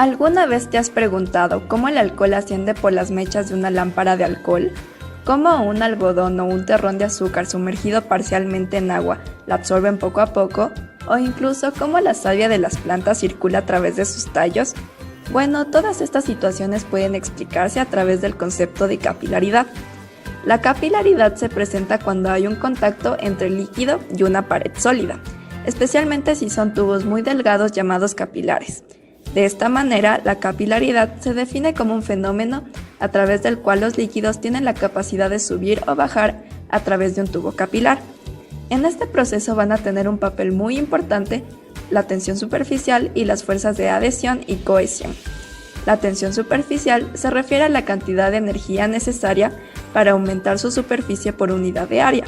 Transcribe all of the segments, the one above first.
¿Alguna vez te has preguntado cómo el alcohol asciende por las mechas de una lámpara de alcohol? ¿Cómo un algodón o un terrón de azúcar sumergido parcialmente en agua la absorben poco a poco? ¿O incluso cómo la savia de las plantas circula a través de sus tallos? Bueno, todas estas situaciones pueden explicarse a través del concepto de capilaridad. La capilaridad se presenta cuando hay un contacto entre el líquido y una pared sólida, especialmente si son tubos muy delgados llamados capilares. De esta manera, la capilaridad se define como un fenómeno a través del cual los líquidos tienen la capacidad de subir o bajar a través de un tubo capilar. En este proceso van a tener un papel muy importante la tensión superficial y las fuerzas de adhesión y cohesión. La tensión superficial se refiere a la cantidad de energía necesaria para aumentar su superficie por unidad de área.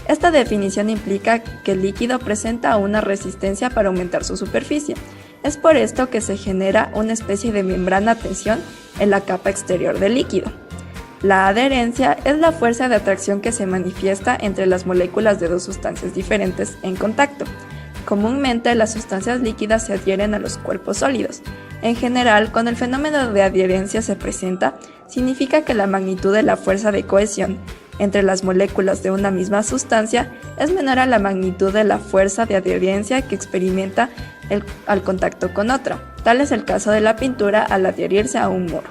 Esta definición implica que el líquido presenta una resistencia para aumentar su superficie. Es por esto que se genera una especie de membrana tensión en la capa exterior del líquido. La adherencia es la fuerza de atracción que se manifiesta entre las moléculas de dos sustancias diferentes en contacto. Comúnmente las sustancias líquidas se adhieren a los cuerpos sólidos. En general, cuando el fenómeno de adherencia se presenta, significa que la magnitud de la fuerza de cohesión entre las moléculas de una misma sustancia es menor a la magnitud de la fuerza de adherencia que experimenta al contacto con otra. Tal es el caso de la pintura al adherirse a un muro.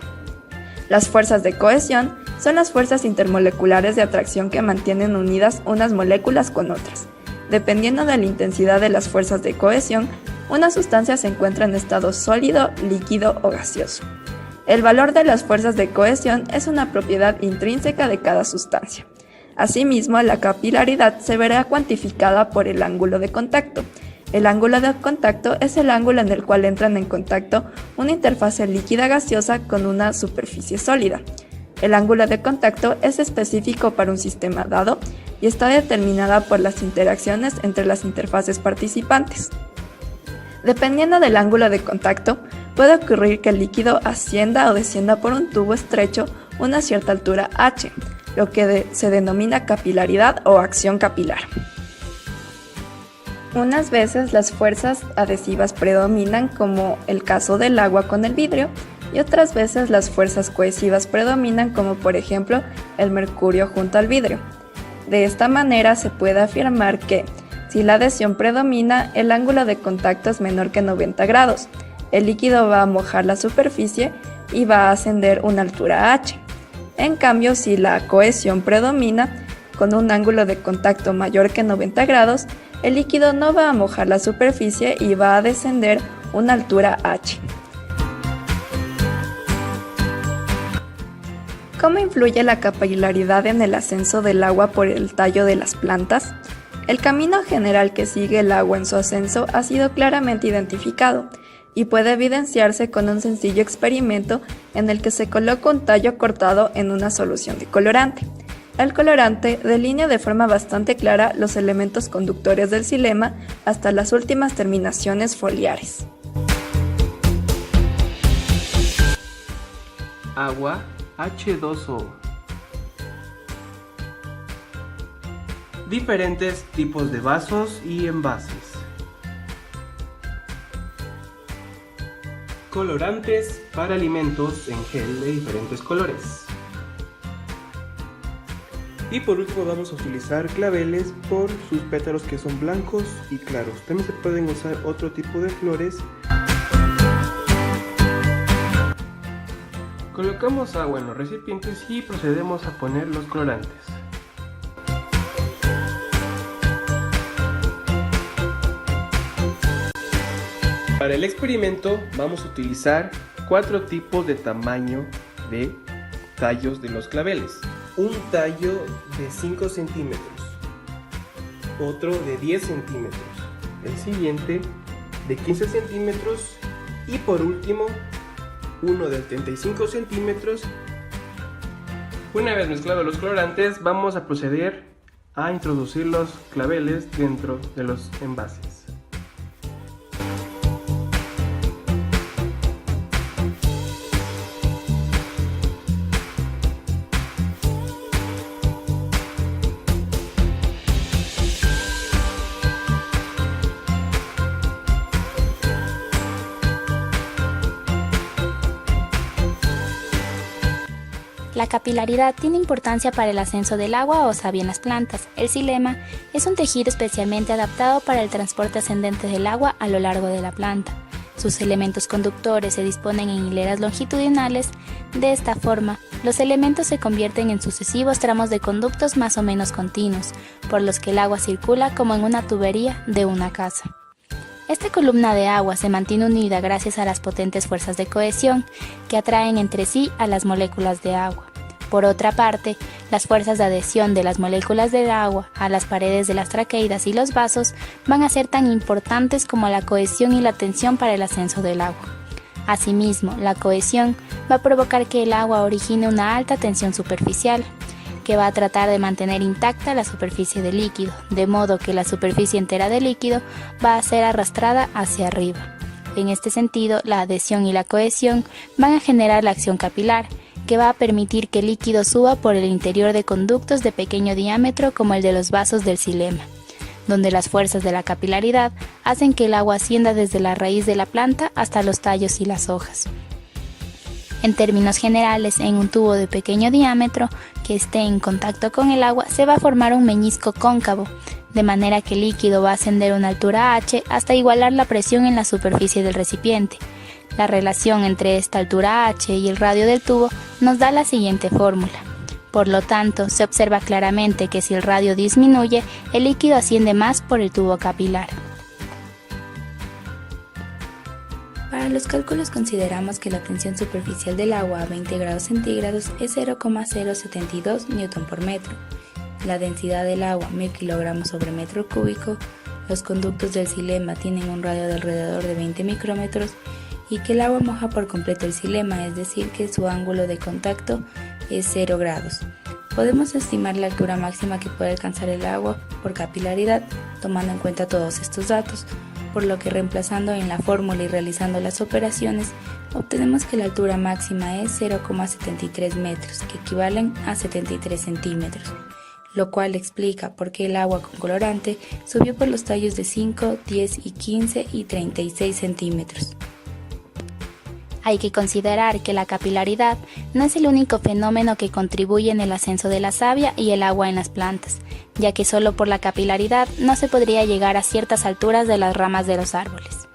Las fuerzas de cohesión son las fuerzas intermoleculares de atracción que mantienen unidas unas moléculas con otras. Dependiendo de la intensidad de las fuerzas de cohesión, una sustancia se encuentra en estado sólido, líquido o gaseoso. El valor de las fuerzas de cohesión es una propiedad intrínseca de cada sustancia. Asimismo, la capilaridad se verá cuantificada por el ángulo de contacto. El ángulo de contacto es el ángulo en el cual entran en contacto una interfase líquida gaseosa con una superficie sólida. El ángulo de contacto es específico para un sistema dado y está determinada por las interacciones entre las interfaces participantes. Dependiendo del ángulo de contacto, puede ocurrir que el líquido ascienda o descienda por un tubo estrecho una cierta altura h, lo que se denomina capilaridad o acción capilar. Unas veces las fuerzas adhesivas predominan, como el caso del agua con el vidrio, y otras veces las fuerzas cohesivas predominan, como por ejemplo el mercurio junto al vidrio. De esta manera se puede afirmar que, si la adhesión predomina, el ángulo de contacto es menor que 90 grados. El líquido va a mojar la superficie y va a ascender una altura h. En cambio, si la cohesión predomina, con un ángulo de contacto mayor que 90 grados, el líquido no va a mojar la superficie y va a descender una altura h. ¿Cómo influye la capilaridad en el ascenso del agua por el tallo de las plantas? El camino general que sigue el agua en su ascenso ha sido claramente identificado y puede evidenciarse con un sencillo experimento en el que se coloca un tallo cortado en una solución de colorante. El colorante delinea de forma bastante clara los elementos conductores del xilema hasta las últimas terminaciones foliares. Agua H2O. Diferentes tipos de vasos y envases. Colorantes para alimentos en gel de diferentes colores. Y por último vamos a utilizar claveles por sus pétalos que son blancos y claros. También se pueden usar otro tipo de flores. Colocamos agua en los recipientes y procedemos a poner los colorantes. Para el experimento vamos a utilizar 4 tipos de tamaño de tallos de los claveles. Un tallo de 5 centímetros, otro de 10 centímetros, el siguiente de 15 centímetros y por último uno de 35 centímetros. Una vez mezclados los colorantes, vamos a proceder a introducir los claveles dentro de los envases. La capilaridad tiene importancia para el ascenso del agua o savia en las plantas. El xilema es un tejido especialmente adaptado para el transporte ascendente del agua a lo largo de la planta. Sus elementos conductores se disponen en hileras longitudinales. De esta forma, los elementos se convierten en sucesivos tramos de conductos más o menos continuos, por los que el agua circula como en una tubería de una casa. Esta columna de agua se mantiene unida gracias a las potentes fuerzas de cohesión que atraen entre sí a las moléculas de agua. Por otra parte, las fuerzas de adhesión de las moléculas del agua a las paredes de las traqueidas y los vasos van a ser tan importantes como la cohesión y la tensión para el ascenso del agua. Asimismo, la cohesión va a provocar que el agua origine una alta tensión superficial, que va a tratar de mantener intacta la superficie del líquido, de modo que la superficie entera del líquido va a ser arrastrada hacia arriba. En este sentido, la adhesión y la cohesión van a generar la acción capilar, que va a permitir que el líquido suba por el interior de conductos de pequeño diámetro como el de los vasos del xilema, donde las fuerzas de la capilaridad hacen que el agua ascienda desde la raíz de la planta hasta los tallos y las hojas. En términos generales, en un tubo de pequeño diámetro que esté en contacto con el agua se va a formar un meñisco cóncavo, de manera que el líquido va a ascender a una altura h hasta igualar la presión en la superficie del recipiente. La relación entre esta altura h y el radio del tubo nos da la siguiente fórmula. Por lo tanto, se observa claramente que si el radio disminuye, el líquido asciende más por el tubo capilar. Para los cálculos consideramos que la tensión superficial del agua a 20 grados centígrados es 0,072 Newton por metro, la densidad del agua 1000 kilogramos sobre metro cúbico, los conductos del xilema tienen un radio de alrededor de 20 micrómetros y que el agua moja por completo el xilema, es decir, que su ángulo de contacto es 0 grados. Podemos estimar la altura máxima que puede alcanzar el agua por capilaridad, tomando en cuenta todos estos datos, por lo que reemplazando en la fórmula y realizando las operaciones, obtenemos que la altura máxima es 0,73 metros, que equivalen a 73 centímetros, lo cual explica por qué el agua con colorante subió por los tallos de 5, 10 y 15 y 36 centímetros. Hay que considerar que la capilaridad no es el único fenómeno que contribuye en el ascenso de la savia y el agua en las plantas, ya que solo por la capilaridad no se podría llegar a ciertas alturas de las ramas de los árboles.